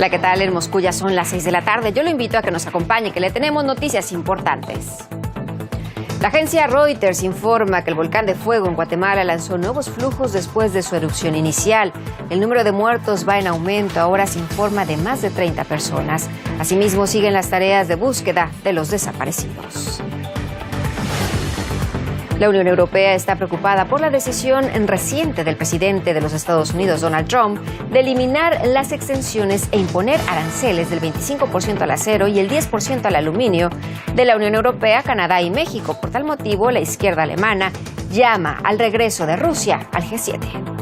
Hola, ¿qué tal? En Moscú ya son las 6 de la tarde. Yo lo invito a que nos acompañe, que le tenemos noticias importantes. La agencia Reuters informa que el volcán de fuego en Guatemala lanzó nuevos flujos después de su erupción inicial. El número de muertos va en aumento. Ahora se informa de más de 30 personas. Asimismo, siguen las tareas de búsqueda de los desaparecidos. La Unión Europea está preocupada por la decisión reciente del presidente de los Estados Unidos, Donald Trump, de eliminar las exenciones e imponer aranceles del 25% al acero y el 10% al aluminio de la Unión Europea, Canadá y México. Por tal motivo, la izquierda alemana llama al regreso de Rusia al G7.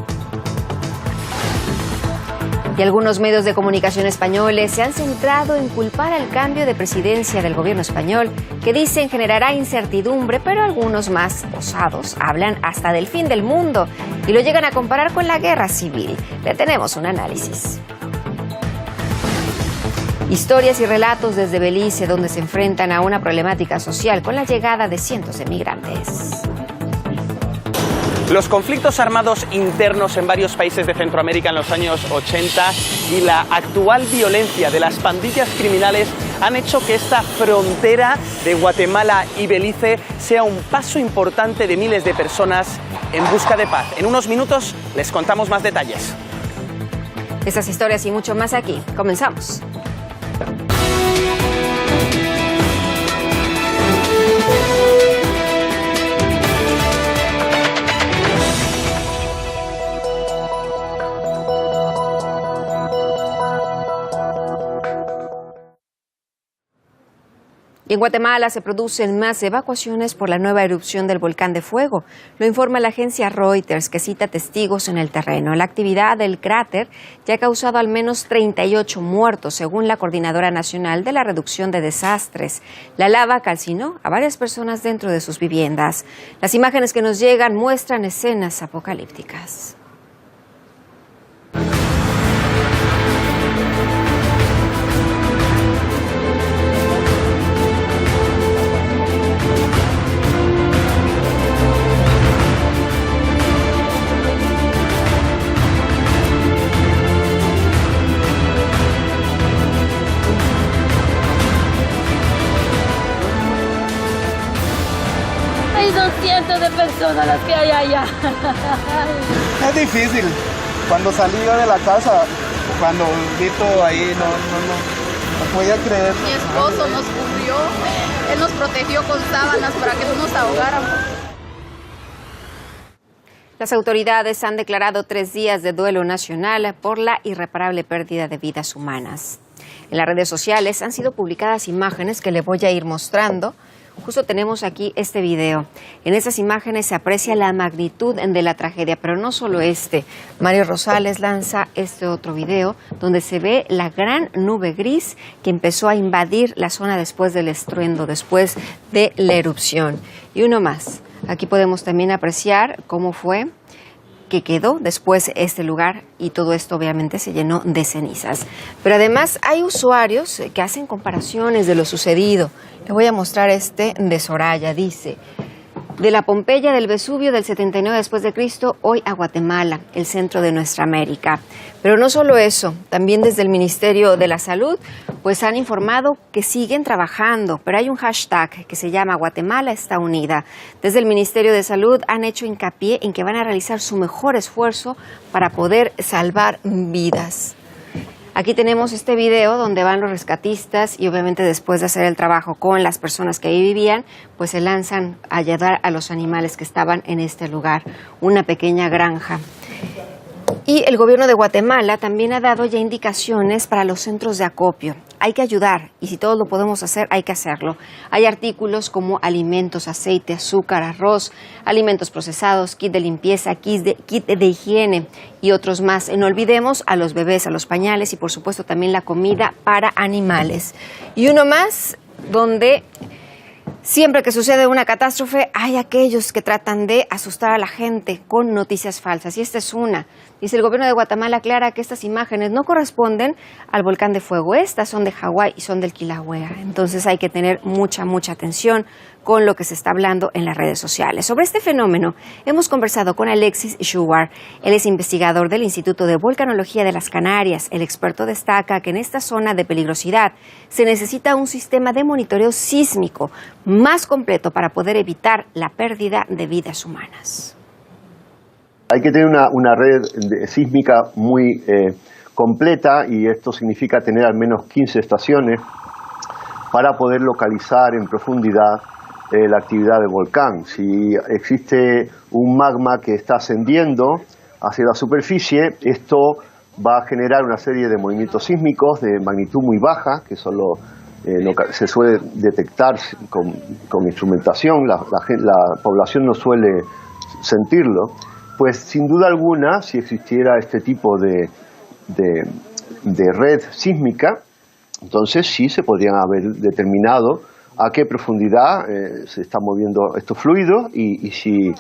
Y algunos medios de comunicación españoles se han centrado en culpar al cambio de presidencia del gobierno español, que dicen generará incertidumbre, pero algunos más osados hablan hasta del fin del mundo y lo llegan a comparar con la guerra civil. Le tenemos un análisis. Historias y relatos desde Belice, donde se enfrentan a una problemática social con la llegada de cientos de migrantes. Los conflictos armados internos en varios países de Centroamérica en los años 80 y la actual violencia de las pandillas criminales han hecho que esta frontera de Guatemala y Belice sea un paso importante de miles de personas en busca de paz. En unos minutos les contamos más detalles. Estas historias y mucho más aquí. Comenzamos. En Guatemala se producen más evacuaciones por la nueva erupción del volcán de fuego. Lo informa la agencia Reuters, que cita testigos en el terreno. La actividad del cráter ya ha causado al menos 38 muertos, según la Coordinadora Nacional de la Reducción de Desastres. La lava calcinó a varias personas dentro de sus viviendas. Las imágenes que nos llegan muestran escenas apocalípticas. Cientos de personas las que hay allá. Es difícil. Cuando salí yo de la casa, cuando vi todo ahí, no podía creer. Mi esposo nos cubrió, él nos protegió con sábanas para que no nos ahogáramos. Las autoridades han declarado 3 días de duelo nacional por la irreparable pérdida de vidas humanas. En las redes sociales han sido publicadas imágenes que le voy a ir mostrando. Justo tenemos aquí este video. En estas imágenes se aprecia la magnitud de la tragedia, pero no solo este. Mario Rosales lanza este otro video donde se ve la gran nube gris que empezó a invadir la zona después del estruendo, después de la erupción. Y uno más. Aquí podemos también apreciar cómo fue que quedó después este lugar, y todo esto obviamente se llenó de cenizas. Pero además hay usuarios que hacen comparaciones de lo sucedido. Le voy a mostrar este de Soraya. Dice: de la Pompeya del Vesubio del 79 después de Cristo, hoy a Guatemala, el centro de nuestra América. Pero no solo eso, también desde el Ministerio de la Salud pues han informado que siguen trabajando, pero hay un hashtag que se llama Guatemala está unida. Desde el Ministerio de Salud han hecho hincapié en que van a realizar su mejor esfuerzo para poder salvar vidas. Aquí tenemos este video donde van los rescatistas y obviamente después de hacer el trabajo con las personas que ahí vivían, pues se lanzan a ayudar a los animales que estaban en este lugar, una pequeña granja. Y el gobierno de Guatemala también ha dado ya indicaciones para los centros de acopio. Hay que ayudar y si todos lo podemos hacer, hay que hacerlo. Hay artículos como alimentos, aceite, azúcar, arroz, alimentos procesados, kit de limpieza, kit de higiene y otros más. No olvidemos a los bebés, a los pañales y por supuesto también la comida para animales. Y uno más donde siempre que sucede una catástrofe hay aquellos que tratan de asustar a la gente con noticias falsas. Y esta es una Dice el gobierno de Guatemala aclara que estas imágenes no corresponden al volcán de fuego. Estas son de Hawái y son del Kilauea. Entonces hay que tener mucha atención con lo que se está hablando en las redes sociales. Sobre este fenómeno hemos conversado con Alexis Schuwar. Él es investigador del Instituto de Volcanología de las Canarias. El experto destaca que en esta zona de peligrosidad se necesita un sistema de monitoreo sísmico más completo para poder evitar la pérdida de vidas humanas. Hay que tener una red sísmica muy completa, y esto significa tener al menos 15 estaciones para poder localizar en profundidad la actividad del volcán. Si existe un magma que está ascendiendo hacia la superficie, esto va a generar una serie de movimientos sísmicos de magnitud muy baja, que solo se suele detectar con instrumentación. La población no suele sentirlo. Pues sin duda alguna, si existiera este tipo de red sísmica, entonces sí se podrían haber determinado a qué profundidad se están moviendo estos fluidos y si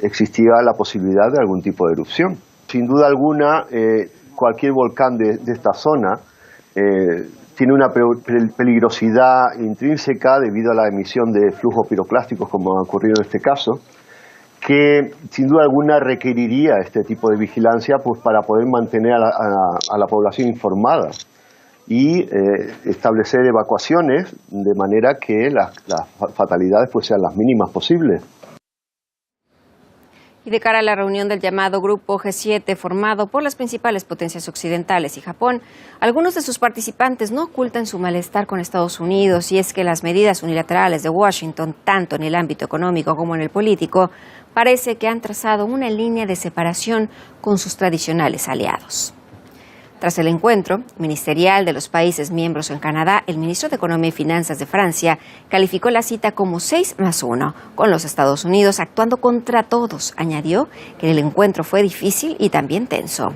existía la posibilidad de algún tipo de erupción. Sin duda alguna, cualquier volcán de esta zona tiene una peligrosidad intrínseca debido a la emisión de flujos piroclásticos, como ha ocurrido en este caso, que sin duda alguna requeriría este tipo de vigilancia, pues, para poder mantener a la población informada y establecer evacuaciones de manera que las fatalidades pues sean las mínimas posibles. Y de cara a la reunión del llamado Grupo G7 formado por las principales potencias occidentales y Japón, algunos de sus participantes no ocultan su malestar con Estados Unidos, y es que las medidas unilaterales de Washington, tanto en el ámbito económico como en el político, parece que han trazado una línea de separación con sus tradicionales aliados. Tras el encuentro ministerial de los países miembros en Canadá, el ministro de Economía y Finanzas de Francia calificó la cita como 6+1, con los Estados Unidos actuando contra todos. Añadió que el encuentro fue difícil y también tenso.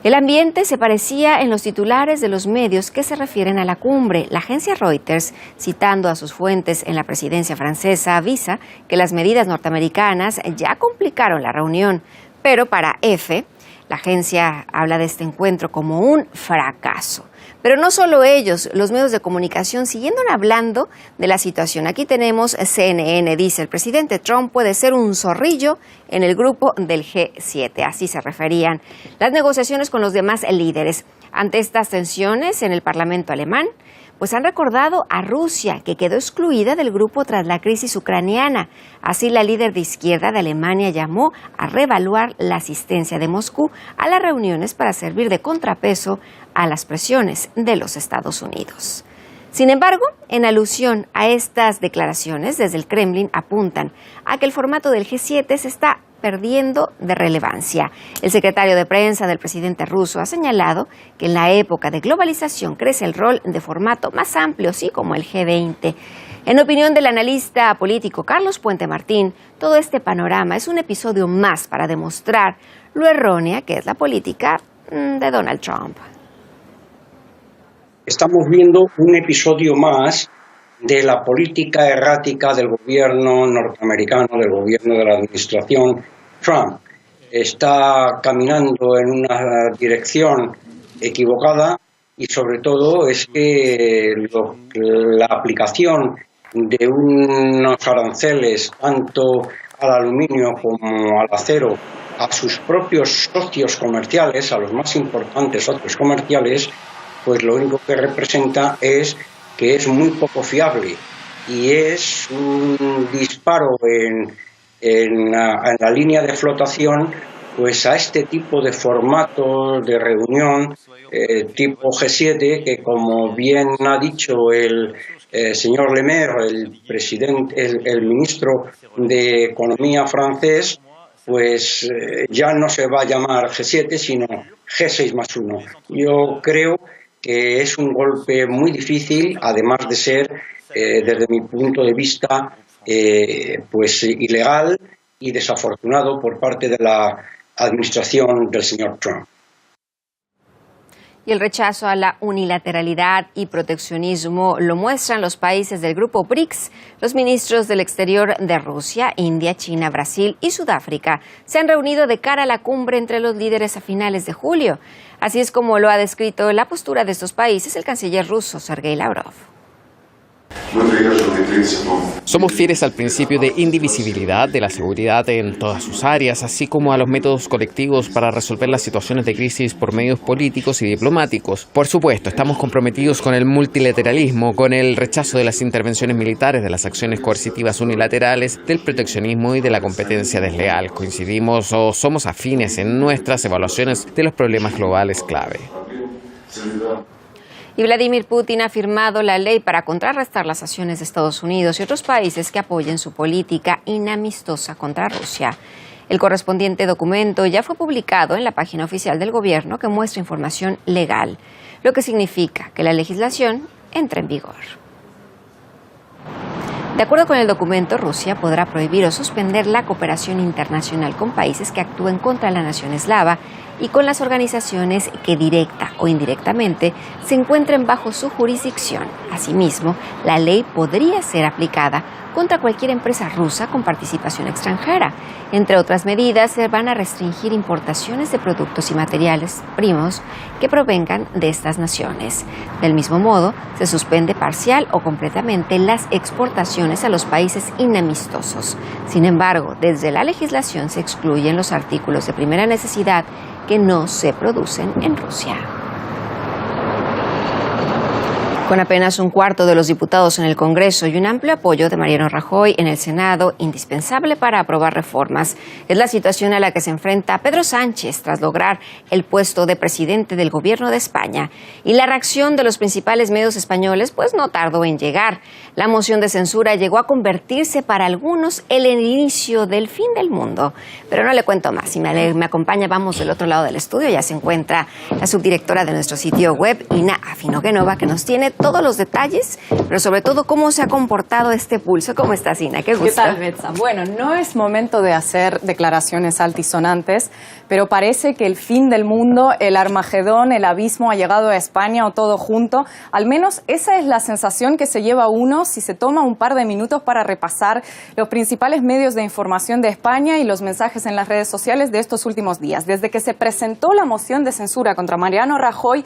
El ambiente se parecía en los titulares de los medios que se refieren a la cumbre. La agencia Reuters, citando a sus fuentes en la presidencia francesa, avisa que las medidas norteamericanas ya complicaron la reunión, pero para EFE, la agencia habla de este encuentro como un fracaso. Pero no solo ellos, los medios de comunicación siguieron hablando de la situación. Aquí tenemos CNN, dice: el presidente Trump puede ser un zorrillo en el grupo del G7. Así se referían las negociaciones con los demás líderes. Ante estas tensiones en el Parlamento alemán, pues han recordado a Rusia, que quedó excluida del grupo tras la crisis ucraniana. Así, la líder de izquierda de Alemania llamó a reevaluar la asistencia de Moscú a las reuniones para servir de contrapeso a las presiones de los Estados Unidos. Sin embargo, en alusión a estas declaraciones, desde el Kremlin apuntan a que el formato del G7 se está perdiendo de relevancia. El secretario de prensa del presidente ruso ha señalado que en la época de globalización crece el rol de formato más amplio, así como el G20. En opinión del analista político Carlos Puente Martín, todo este panorama es un episodio más para demostrar lo errónea que es la política de Donald Trump. Estamos viendo un episodio más de la política errática del gobierno norteamericano, del gobierno de la administración Trump. Está caminando en una dirección equivocada, y sobre todo es que la aplicación de unos aranceles tanto al aluminio como al acero a sus propios socios comerciales, a los más importantes socios comerciales, pues lo único que representa es que es muy poco fiable, y es un disparo en la línea de flotación pues a este tipo de formato de reunión tipo G7, que, como bien ha dicho el señor Le Maire, el ministro de Economía francés, pues ya no se va a llamar G7 sino G6+1. Yo creo que es un golpe muy difícil, además de ser, desde mi punto de vista, pues ilegal y desafortunado por parte de la administración del señor Trump. Y el rechazo a la unilateralidad y proteccionismo lo muestran los países del grupo BRICS. Los ministros del exterior de Rusia, India, China, Brasil y Sudáfrica se han reunido de cara a la cumbre entre los líderes a finales de julio. Así es como lo ha descrito la postura de estos países el canciller ruso, Sergei Lavrov. Somos fieles al principio de indivisibilidad de la seguridad en todas sus áreas, así como a los métodos colectivos para resolver las situaciones de crisis por medios políticos y diplomáticos. Por supuesto, estamos comprometidos con el multilateralismo, con el rechazo de las intervenciones militares, de las acciones coercitivas unilaterales, del proteccionismo y de la competencia desleal. Coincidimos o somos afines en nuestras evaluaciones de los problemas globales clave. Y Vladimir Putin ha firmado la ley para contrarrestar las acciones de Estados Unidos y otros países que apoyen su política inamistosa contra Rusia. El correspondiente documento ya fue publicado en la página oficial del gobierno que muestra información legal, lo que significa que la legislación entra en vigor. De acuerdo con el documento, Rusia podrá prohibir o suspender la cooperación internacional con países que actúen contra la nación eslava y con las organizaciones que directa o indirectamente se encuentren bajo su jurisdicción. Asimismo, la ley podría ser aplicada contra cualquier empresa rusa con participación extranjera. Entre otras medidas, se van a restringir importaciones de productos y materiales primos que provengan de estas naciones. Del mismo modo, se suspende parcial o completamente las exportaciones a los países inamistosos. Sin embargo, desde la legislación se excluyen los artículos de primera necesidad que no se producen en Rusia. Con apenas un cuarto de los diputados en el Congreso y un amplio apoyo de Mariano Rajoy en el Senado, indispensable para aprobar reformas, es la situación a la que se enfrenta Pedro Sánchez tras lograr el puesto de presidente del Gobierno de España. Y la reacción de los principales medios españoles pues no tardó en llegar. La moción de censura llegó a convertirse para algunos el inicio del fin del mundo. Pero no le cuento más. Si me acompaña, vamos del otro lado del estudio. Ya se encuentra la subdirectora de nuestro sitio web, Ina Afinogenova, que nos tiene todos los detalles, pero sobre todo cómo se ha comportado este pulso. ¿Cómo estás, Ina? Qué gusto. ¿Qué tal, Betsa? Bueno, no es momento de hacer declaraciones altisonantes, pero parece que el fin del mundo, el Armagedón, el abismo ha llegado a España o todo junto. Al menos esa es la sensación que se lleva uno si se toma un par de minutos para repasar los principales medios de información de España y los mensajes en las redes sociales de estos últimos días. Desde que se presentó la moción de censura contra Mariano Rajoy,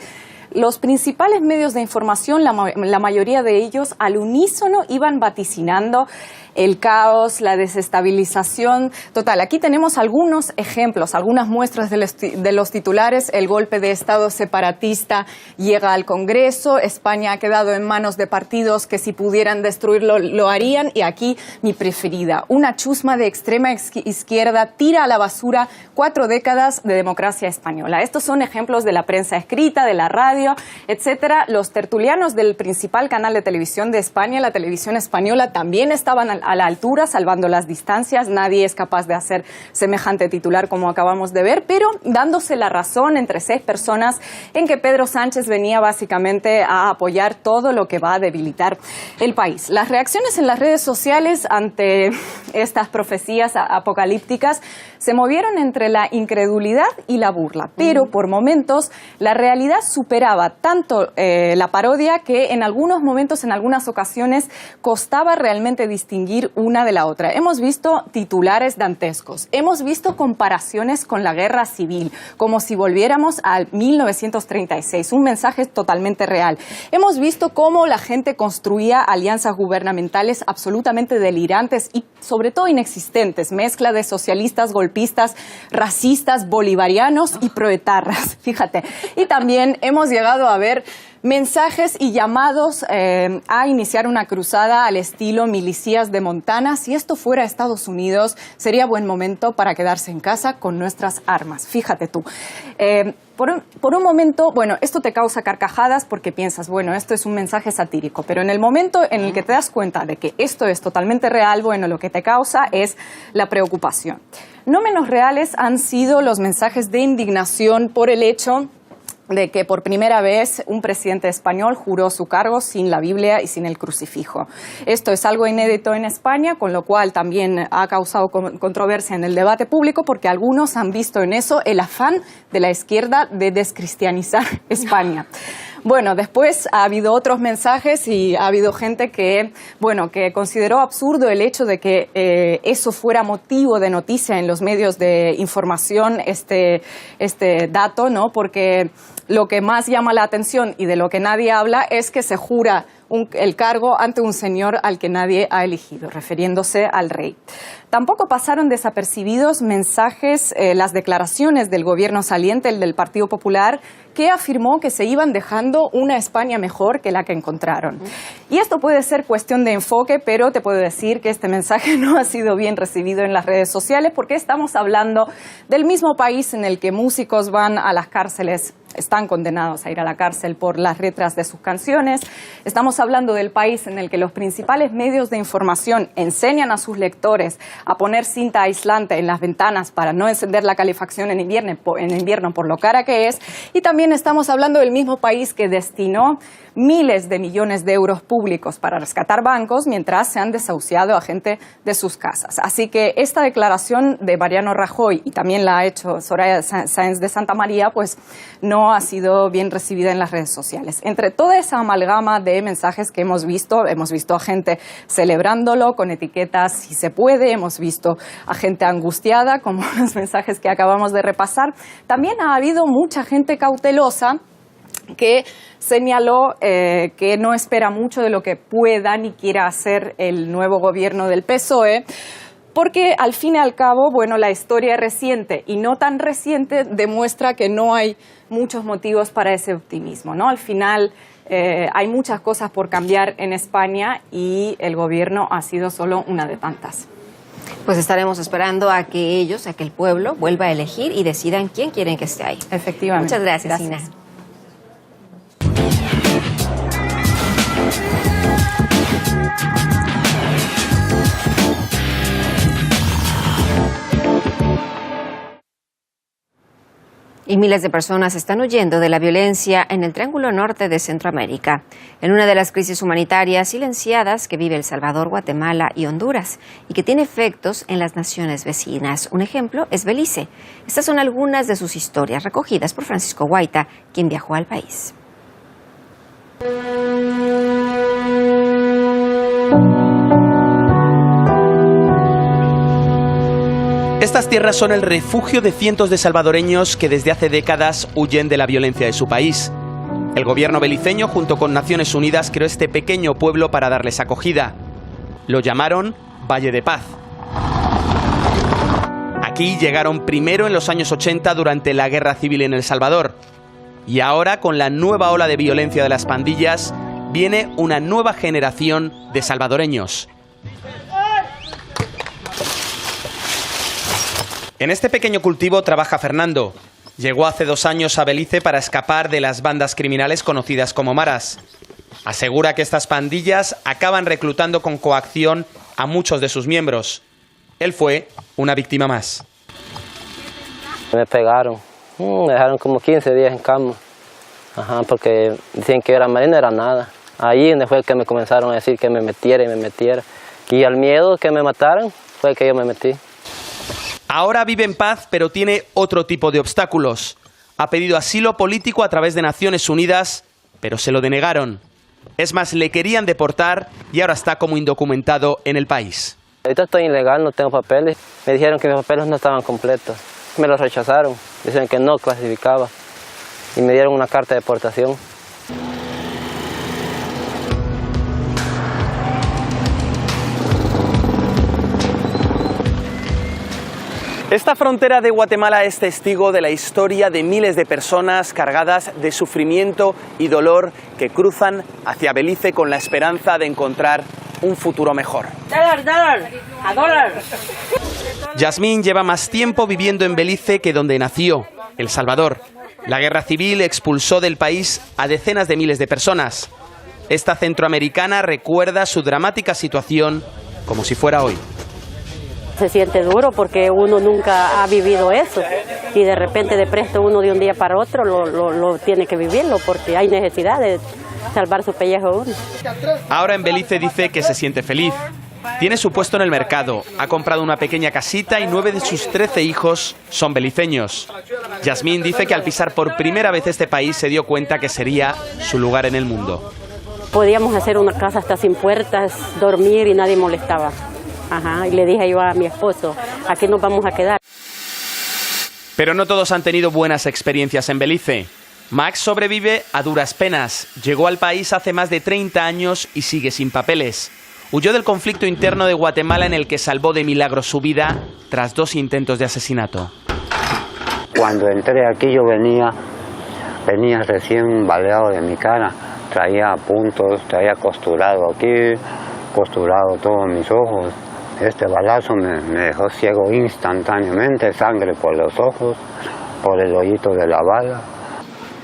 los principales medios de información, la mayoría de ellos al unísono iban vaticinando el caos, la desestabilización. Total, aquí tenemos algunos ejemplos, algunas muestras de los titulares. El golpe de Estado separatista llega al Congreso. España ha quedado en manos de partidos que si pudieran destruirlo lo harían. Y aquí mi preferida, una chusma de extrema izquierda tira a la basura 4 décadas de democracia española. Estos son ejemplos de la prensa escrita, de la radio, etcétera. Los tertulianos del principal canal de televisión de España, la televisión española, también estaban a la altura, salvando las distancias. Nadie es capaz de hacer semejante titular como acabamos de ver, pero dándose la razón entre 6 personas en que Pedro Sánchez venía básicamente a apoyar todo lo que va a debilitar el país. Las reacciones en las redes sociales ante estas profecías apocalípticas se movieron entre la incredulidad y la burla, pero por momentos la realidad superaba tanto la parodia que en algunos momentos, en algunas ocasiones, costaba realmente distinguir una de la otra. Hemos visto titulares dantescos, hemos visto comparaciones con la guerra civil, como si volviéramos a 1936, un mensaje totalmente real. Hemos visto cómo la gente construía alianzas gubernamentales absolutamente delirantes y sobre todo inexistentes, mezcla de socialistas, golpistas, racistas, bolivarianos y proetarras, fíjate. Y también hemos llegado a ver mensajes y llamados a iniciar una cruzada al estilo milicías de Montana. Si esto fuera Estados Unidos, sería buen momento para quedarse en casa con nuestras armas. Fíjate tú. Por un momento, bueno, esto te causa carcajadas porque piensas, bueno, esto es un mensaje satírico, pero en el momento en el que te das cuenta de que esto es totalmente real, bueno, lo que te causa es la preocupación. No menos reales han sido los mensajes de indignación por el hecho de que por primera vez un presidente español juró su cargo sin la Biblia y sin el crucifijo. Esto es algo inédito en España, con lo cual también ha causado controversia en el debate público, porque algunos han visto en eso el afán de la izquierda de descristianizar España. Bueno, después ha habido otros mensajes y ha habido gente que consideró absurdo el hecho de que eso fuera motivo de noticia en los medios de información, este dato, ¿no? Porque lo que más llama la atención y de lo que nadie habla es que se jura el cargo ante un señor al que nadie ha elegido, refiriéndose al rey. Tampoco pasaron desapercibidos mensajes, las declaraciones del gobierno saliente, el del Partido Popular, que afirmó que se iban dejando una España mejor que la que encontraron. Y esto puede ser cuestión de enfoque, pero te puedo decir que este mensaje no ha sido bien recibido en las redes sociales, porque estamos hablando del mismo país en el que músicos van a las cárceles, están condenados a ir a la cárcel por las letras de sus canciones. Estamos hablando del país en el que los principales medios de información enseñan a sus lectores a poner cinta aislante en las ventanas para no encender la calefacción en invierno por lo cara que es. Y también estamos hablando del mismo país que destinó miles de millones de euros públicos para rescatar bancos mientras se han desahuciado a gente de sus casas. Así que esta declaración de Mariano Rajoy, y también la ha hecho Soraya Sáenz de Santamaría, pues no ha sido bien recibida en las redes sociales. Entre toda esa amalgama de mensajes que hemos visto a gente celebrándolo con etiquetas "si se puede", hemos visto a gente angustiada, como los mensajes que acabamos de repasar. También ha habido mucha gente cautelosa que señaló que no espera mucho de lo que pueda ni quiera hacer el nuevo gobierno del PSOE, porque al fin y al cabo, la historia reciente y no tan reciente demuestra que no hay muchos motivos para ese optimismo, ¿no? Al final hay muchas cosas por cambiar en España y el gobierno ha sido solo una de tantas. Pues estaremos esperando a que el pueblo vuelva a elegir y decidan quién quieren que esté ahí. Efectivamente. Muchas gracias, Ina. Y miles de personas están huyendo de la violencia en el Triángulo Norte de Centroamérica, en una de las crisis humanitarias silenciadas que vive El Salvador, Guatemala y Honduras, y que tiene efectos en las naciones vecinas. Un ejemplo es Belice. Estas son algunas de sus historias recogidas por Francisco Guaita, quien viajó al país. Estas tierras son el refugio de cientos de salvadoreños que desde hace décadas huyen de la violencia de su país. El gobierno beliceño, junto con Naciones Unidas, creó este pequeño pueblo para darles acogida. Lo llamaron Valle de Paz. Aquí llegaron primero en los años 80 durante la Guerra Civil en El Salvador. Y ahora, con la nueva ola de violencia de las pandillas, viene una nueva generación de salvadoreños. En este pequeño cultivo trabaja Fernando. Llegó hace 2 años a Belice para escapar de las bandas criminales conocidas como maras. Asegura que estas pandillas acaban reclutando con coacción a muchos de sus miembros. Él fue una víctima más. Me pegaron, me dejaron como 15 días en cama, porque decían que era marina, era nada. Ahí donde fue que me comenzaron a decir que me metiera. Y al miedo que me mataran fue que yo me metí. Ahora vive en paz, pero tiene otro tipo de obstáculos. Ha pedido asilo político a través de Naciones Unidas, pero se lo denegaron. Es más, le querían deportar y ahora está como indocumentado en el país. Ahorita estoy ilegal, no tengo papeles. Me dijeron que mis papeles no estaban completos. Me los rechazaron, decían que no clasificaba y me dieron una carta de deportación. Esta frontera de Guatemala es testigo de la historia de miles de personas cargadas de sufrimiento y dolor que cruzan hacia Belice con la esperanza de encontrar un futuro mejor. $, Yasmín lleva más tiempo viviendo en Belice que donde nació, El Salvador. La guerra civil expulsó del país a decenas de miles de personas. Esta centroamericana recuerda su dramática situación como si fuera hoy. Se siente duro porque uno nunca ha vivido eso y de repente de presto uno de un día para otro lo tiene que vivirlo porque hay necesidad de salvar su pellejo uno. Ahora en Belice dice que se siente feliz. Tiene su puesto en el mercado, ha comprado una pequeña casita y 9 de sus 13 hijos son beliceños. Yasmín dice que al pisar por primera vez este país se dio cuenta que sería su lugar en el mundo. Podíamos hacer una casa hasta sin puertas, dormir y nadie molestaba. Y le dije yo a mi esposo, aquí nos vamos a quedar. Pero no todos han tenido buenas experiencias en Belice. Max sobrevive a duras penas. Llegó al país hace más de 30 años y sigue sin papeles. Huyó del conflicto interno de Guatemala en el que salvó de milagro su vida tras 2 intentos de asesinato. Cuando entré aquí yo venía recién baleado de mi cara. Traía puntos, traía costurado aquí, costurado todos mis ojos. Este balazo me dejó ciego instantáneamente, sangre por los ojos, por el hoyito de la bala.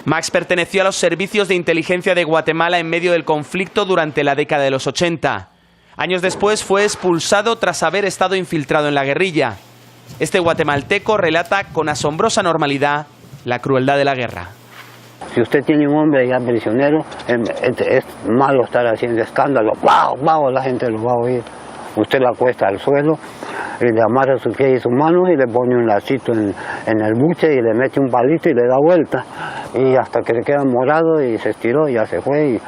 Max perteneció a los servicios de inteligencia de Guatemala en medio del conflicto durante la década de los 80. Años después fue expulsado tras haber estado infiltrado en la guerrilla. Este guatemalteco relata con asombrosa normalidad la crueldad de la guerra. Si usted tiene un hombre ya prisionero, es malo estar haciendo escándalo. ¡Wow! La gente lo va a oír. Usted lo acuesta al suelo y le amarra sus pies y sus manos y le pone un lacito en el buche y le mete un palito y le da vuelta. Y hasta que le queda morado y se estiró y ya se fue. Y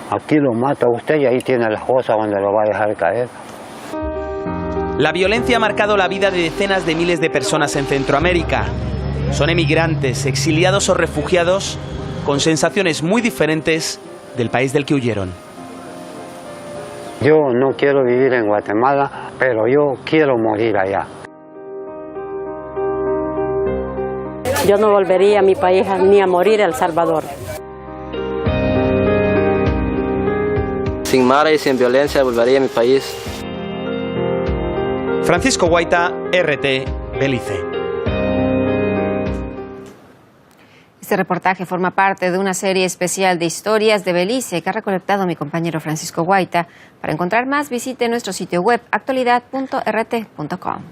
aquí lo mata usted y ahí tiene la fosa donde lo va a dejar caer. La violencia ha marcado la vida de decenas de miles de personas en Centroamérica. Son emigrantes, exiliados o refugiados con sensaciones muy diferentes del país del que huyeron. Yo no quiero vivir en Guatemala, pero yo quiero morir allá. Yo no volvería a mi país ni a morir a El Salvador. Sin mar y sin violencia volvería a mi país. Francisco Guaita, RT, Belice. Este reportaje forma parte de una serie especial de historias de Belice que ha recolectado mi compañero Francisco Guaita. Para encontrar más, visite nuestro sitio web actualidad.rt.com.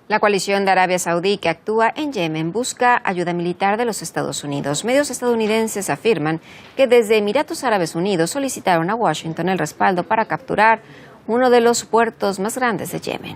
La coalición de Arabia Saudí que actúa en Yemen busca ayuda militar de los Estados Unidos. Medios estadounidenses afirman que desde Emiratos Árabes Unidos solicitaron a Washington el respaldo para capturar uno de los puertos más grandes de Yemen.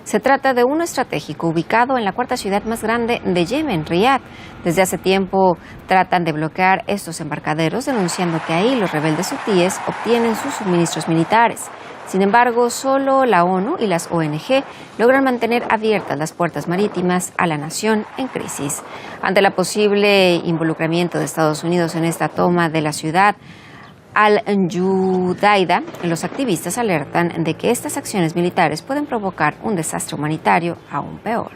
Se trata de uno estratégico ubicado en la 4ª ciudad más grande de Yemen, Riad. Desde hace tiempo tratan de bloquear estos embarcaderos, denunciando que ahí los rebeldes hutíes obtienen sus suministros militares. Sin embargo, solo la ONU y las ONG logran mantener abiertas las puertas marítimas a la nación en crisis. Ante el posible involucramiento de Estados Unidos en esta toma de la ciudad Al-Judaida, los activistas alertan de que estas acciones militares pueden provocar un desastre humanitario aún peor.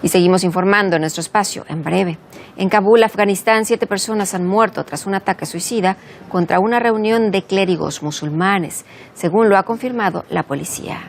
Y seguimos informando en nuestro espacio en breve. En Kabul, Afganistán, 7 personas han muerto tras un ataque suicida contra una reunión de clérigos musulmanes, según lo ha confirmado la policía.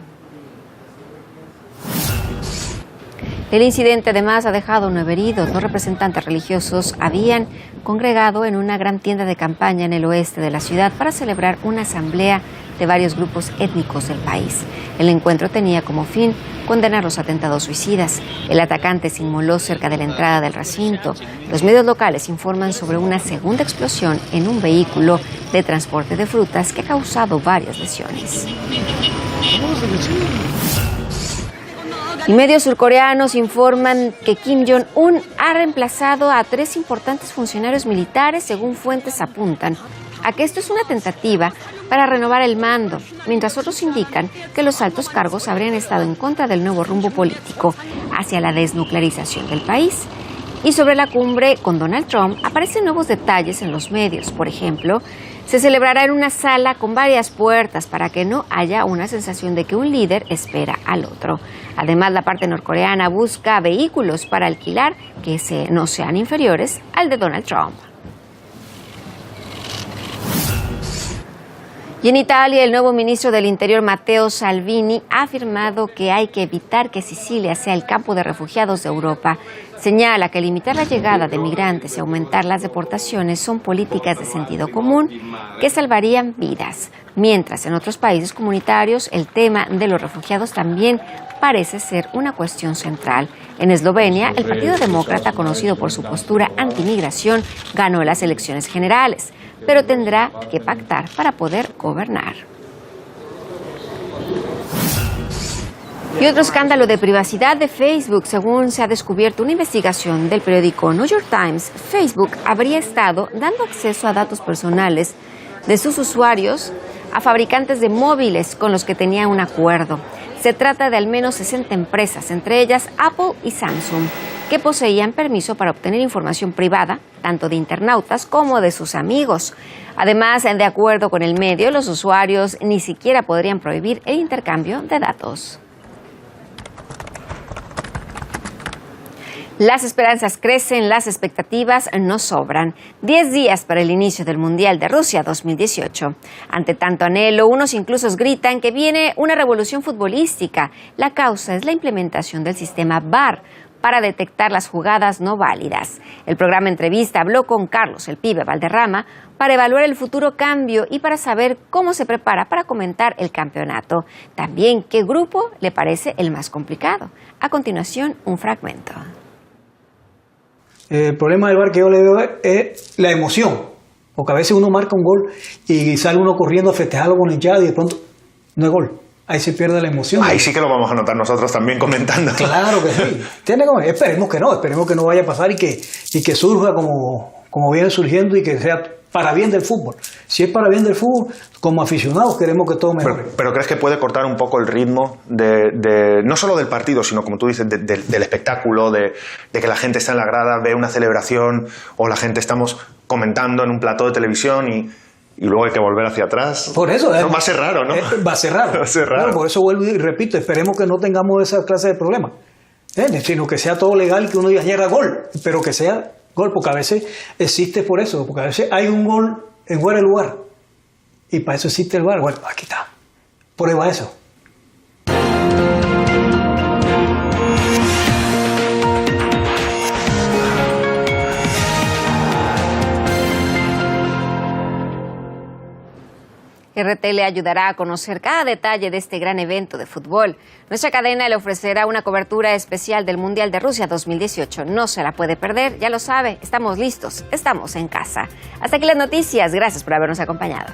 El incidente además ha dejado 9 heridos. Los representantes religiosos habían congregado en una gran tienda de campaña en el oeste de la ciudad para celebrar una asamblea de varios grupos étnicos del país. El encuentro tenía como fin condenar los atentados suicidas. El atacante se inmoló cerca de la entrada del recinto. Los medios locales informan sobre una segunda explosión en un vehículo de transporte de frutas que ha causado varias lesiones. Y medios surcoreanos informan que Kim Jong-un ha reemplazado a 3 importantes funcionarios militares, según fuentes apuntan a que esto es una tentativa para renovar el mando, mientras otros indican que los altos cargos habrían estado en contra del nuevo rumbo político hacia la desnuclearización del país. Y sobre la cumbre con Donald Trump aparecen nuevos detalles en los medios. Por ejemplo, Se celebrará en una sala con varias puertas para que no haya una sensación de que un líder espera al otro. Además, la parte norcoreana busca vehículos para alquilar que no sean inferiores al de Donald Trump. Y en Italia, el nuevo ministro del Interior, Matteo Salvini, ha afirmado que hay que evitar que Sicilia sea el campo de refugiados de Europa. Señala que limitar la llegada de migrantes y aumentar las deportaciones son políticas de sentido común que salvarían vidas. Mientras en otros países comunitarios el tema de los refugiados también parece ser una cuestión central. En Eslovenia, el Partido Demócrata, conocido por su postura antimigración, ganó las elecciones generales, pero tendrá que pactar para poder gobernar. Y otro escándalo de privacidad de Facebook. Según se ha descubierto una investigación del periódico New York Times, Facebook habría estado dando acceso a datos personales de sus usuarios a fabricantes de móviles con los que tenía un acuerdo. Se trata de al menos 60 empresas, entre ellas Apple y Samsung, que poseían permiso para obtener información privada, tanto de internautas como de sus amigos. Además, de acuerdo con el medio, los usuarios ni siquiera podrían prohibir el intercambio de datos. Las esperanzas crecen, las expectativas no sobran. 10 días para el inicio del Mundial de Rusia 2018. Ante tanto anhelo, unos incluso gritan que viene una revolución futbolística. La causa es la implementación del sistema VAR para detectar las jugadas no válidas. El programa Entrevista habló con Carlos "El Pibe" Valderrama para evaluar el futuro cambio y para saber cómo se prepara para comentar el campeonato. También qué grupo le parece el más complicado. A continuación, un fragmento. El problema del VAR que yo le veo es la emoción, porque a veces uno marca un gol y sale uno corriendo a festejarlo con la hinchada y de pronto no es gol. Ahí se pierde la emoción. Ahí sí que lo vamos a notar nosotros también comentando. Claro que sí. Esperemos que no vaya a pasar y que surja como viene surgiendo y que sea para bien del fútbol. Si es para bien del fútbol, como aficionados queremos que todo mejore. Pero ¿crees que puede cortar un poco el ritmo de no solo del partido, sino como tú dices, del espectáculo, de que la gente está en la grada, ve una celebración o la gente estamos comentando en un plató de televisión y luego hay que volver hacia atrás? Por eso va a ser raro, ¿no? Va a ser raro. Va a ser raro. Claro, por eso vuelvo y repito, esperemos que no tengamos esa clase de problemas, sino que sea todo legal, que uno diga añada gol, pero que sea gol, porque a veces existe por eso, porque a veces hay un gol en fuera de lugar y para eso existe el VAR. Bueno, aquí está, prueba eso. RT le ayudará a conocer cada detalle de este gran evento de fútbol. Nuestra cadena le ofrecerá una cobertura especial del Mundial de Rusia 2018. No se la puede perder, ya lo sabe, estamos listos, estamos en casa. Hasta aquí las noticias, gracias por habernos acompañado.